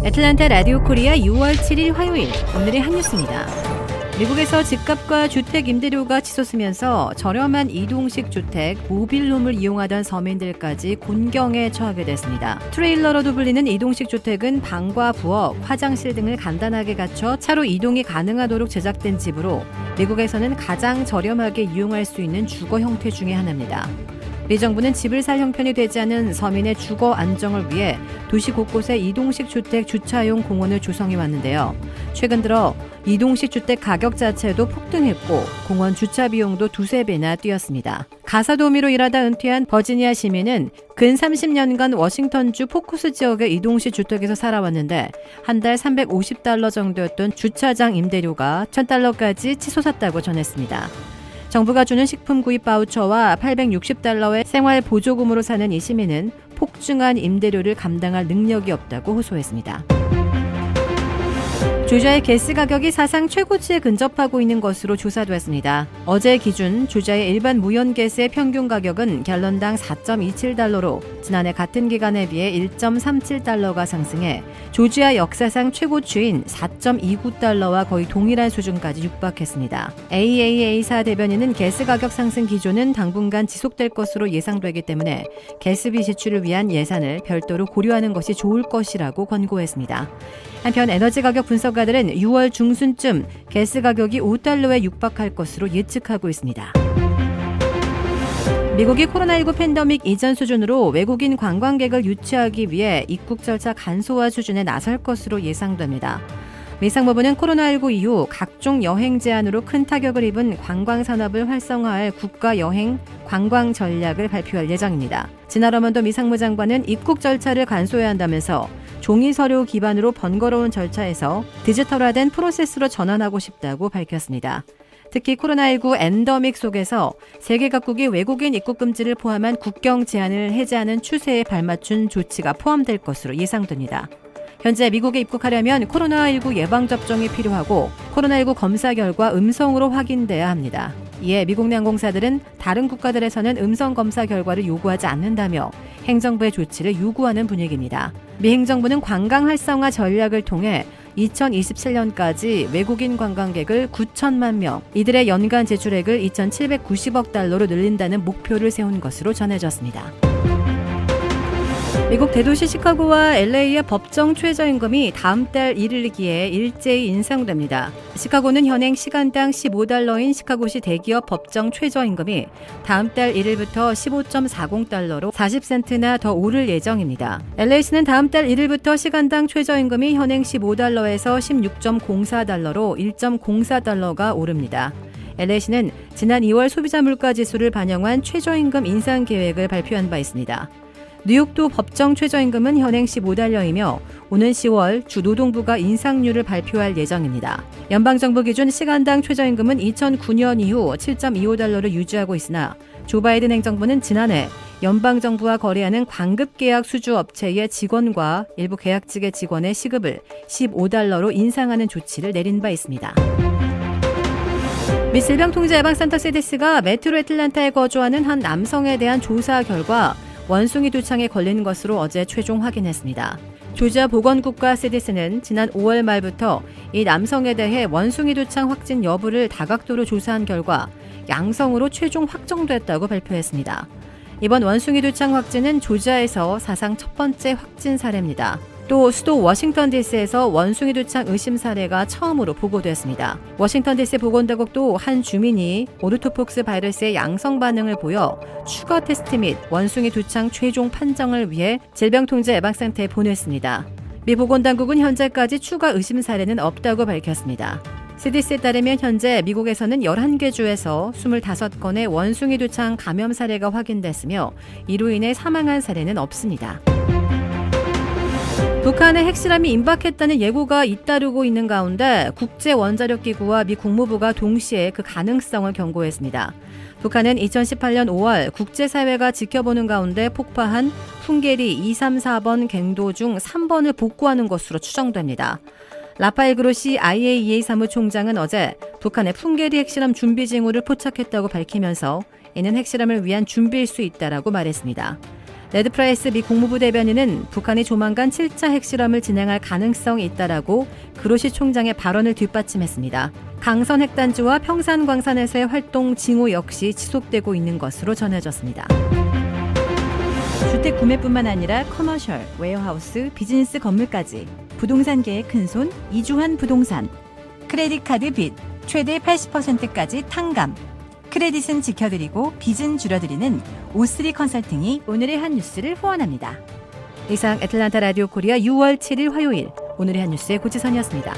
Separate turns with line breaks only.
애틀랜타 라디오 코리아 6월 7일 화요일, 오늘의 한 뉴스입니다. 미국에서 집값과 주택 임대료가 치솟으면서 저렴한 이동식 주택, 모빌홈을 이용하던 서민들까지 곤경에 처하게 됐습니다. 트레일러로도 불리는 이동식 주택은 방과 부엌, 화장실 등을 간단하게 갖춰 차로 이동이 가능하도록 제작된 집으로 미국에서는 가장 저렴하게 이용할 수 있는 주거 형태 중에 하나입니다. 미 정부는 집을 살 형편이 되지 않은 서민의 주거 안정을 위해 도시 곳곳에 이동식 주택 주차용 공원을 조성해 왔는데요. 최근 들어 이동식 주택 가격 자체도 폭등했고 공원 주차 비용도 두세 배나 뛰었습니다. 가사도우미로 일하다 은퇴한 버지니아 시민은 근 30년간 워싱턴주 포쿠스 지역의 이동식 주택에서 살아왔는데 한 달 $350 정도였던 주차장 임대료가 $1,000까지 치솟았다고 전했습니다. 정부가 주는 식품 구입 바우처와 $860의 생활 보조금으로 사는 이 시민은 폭증한 임대료를 감당할 능력이 없다고 호소했습니다. 조지아의 가스 가격이 사상 최고치에 근접하고 있는 것으로 조사됐습니다. 어제 기준 조지아의 일반 무연가스의 평균 가격은 갤런당 $4.27로 지난해 같은 기간에 비해 $1.37가 상승해 조지아 역사상 최고치인 $4.29와 거의 동일한 수준까지 육박했습니다. AAA사 대변인은 가스 가격 상승 기조는 당분간 지속될 것으로 예상되기 때문에 가스비 지출을 위한 예산을 별도로 고려하는 것이 좋을 것이라고 권고했습니다. 한편 에너지 가격 분석가들은 6월 중순쯤 가스 가격이 $5에 육박할 것으로 예측하고 있습니다. 미국이 코로나19 팬데믹 이전 수준으로 외국인 관광객을 유치하기 위해 입국 절차 간소화 수준에 나설 것으로 예상됩니다. 미 상무부는 코로나19 이후 각종 여행 제한으로 큰 타격을 입은 관광 산업을 활성화할 국가 여행 관광 전략을 발표할 예정입니다. 지나 러먼도 미 상무장관은 입국 절차를 간소해야 한다면서 종이 서류 기반으로 번거로운 절차에서 디지털화된 프로세스로 전환하고 싶다고 밝혔습니다. 특히 코로나19 엔더믹 속에서 세계 각국이 외국인 입국 금지를 포함한 국경 제한을 해제하는 추세에 발맞춘 조치가 포함될 것으로 예상됩니다. 현재 미국에 입국하려면 코로나19 예방접종이 필요하고 코로나19 검사 결과 음성으로 확인돼야 합니다. 이에 미국 내 항공사들은 다른 국가들에서는 음성 검사 결과를 요구하지 않는다며 행정부의 조치를 요구하는 분위기입니다. 미 행정부는 관광 활성화 전략을 통해 2027년까지 외국인 관광객을 9천만 명, 이들의 연간 지출액을 $2,790억 늘린다는 목표를 세운 것으로 전해졌습니다. 미국 대도시 시카고와 LA의 법정 최저임금이 다음 달 1일기에 일제히 인상됩니다. 시카고는 현행 시간당 $15인 시카고시 대기업 법정 최저임금이 다음 달 1일부터 $15.40로 40센트나 더 오를 예정입니다. LA시는 다음 달 1일부터 시간당 최저임금이 현행 $15에서 $16.04로 1.04가 오릅니다. LA시는 지난 2월 소비자 물가지수를 반영한 최저임금 인상 계획을 발표한 바 있습니다. 뉴욕도 법정 최저임금은 현행 $15이며 오는 10월 주 노동부가 인상률을 발표할 예정입니다. 연방정부 기준 시간당 최저임금은 2009년 이후 $7.25를 유지하고 있으나 조 바이든 행정부는 지난해 연방정부와 거래하는 광급계약 수주업체의 직원과 일부 계약직의 직원의 시급을 $15로 인상하는 조치를 내린 바 있습니다. 미 질병통제예방센터 CDC가 메트로 애틀랜타에 거주하는 한 남성에 대한 조사 결과 원숭이 두창에 걸린 것으로 어제 최종 확인했습니다. 조지아 보건국가 CDC는 지난 5월 말부터 이 남성에 대해 원숭이 두창 확진 여부를 다각도로 조사한 결과 양성으로 최종 확정됐다고 발표했습니다. 이번 원숭이 두창 확진은 조지아에서 사상 첫 번째 확진 사례입니다. 또 수도 워싱턴 DC에서 원숭이 두창 의심 사례가 처음으로 보고됐습니다. 워싱턴 DC 보건당국도 한 주민이 오르토폭스 바이러스의 양성 반응을 보여 추가 테스트 및 원숭이 두창 최종 판정을 위해 질병통제예방센터에 보냈습니다. 미 보건당국은 현재까지 추가 의심 사례는 없다고 밝혔습니다. CDC에 따르면 현재 미국에서는 11개 주에서 25건의 원숭이 두창 감염 사례가 확인됐으며 이로 인해 사망한 사례는 없습니다. 북한의 핵실험이 임박했다는 예고가 잇따르고 있는 가운데 국제원자력기구와 미 국무부가 동시에 그 가능성을 경고했습니다. 북한은 2018년 5월 국제사회가 지켜보는 가운데 폭파한 풍계리 234번 갱도 중 3번을 복구하는 것으로 추정됩니다. 라파엘 그로시 IAEA 사무총장은 어제 북한의 풍계리 핵실험 준비 징후를 포착했다고 밝히면서 이는 핵실험을 위한 준비일 수 있다라고 말했습니다. 네드 프라이스 미 국무부 대변인은 북한이 조만간 7차 핵실험을 진행할 가능성이 있다라고 그로시 총장의 발언을 뒷받침했습니다. 강선 핵단지와 평산광산에서의 활동 징후 역시 지속되고 있는 것으로 전해졌습니다. 주택 구매뿐만 아니라 커머셜, 웨어하우스, 비즈니스 건물까지 부동산계의 큰손 이주환 부동산. 크레딧 카드 빚 최대 80%까지 탕감. 크레딧은 지켜드리고 빚은 줄여드리는 O3 컨설팅이 오늘의 한 뉴스를 후원합니다. 이상 애틀란타 라디오 코리아 6월 7일 화요일 오늘의 한 뉴스의 고지선이었습니다.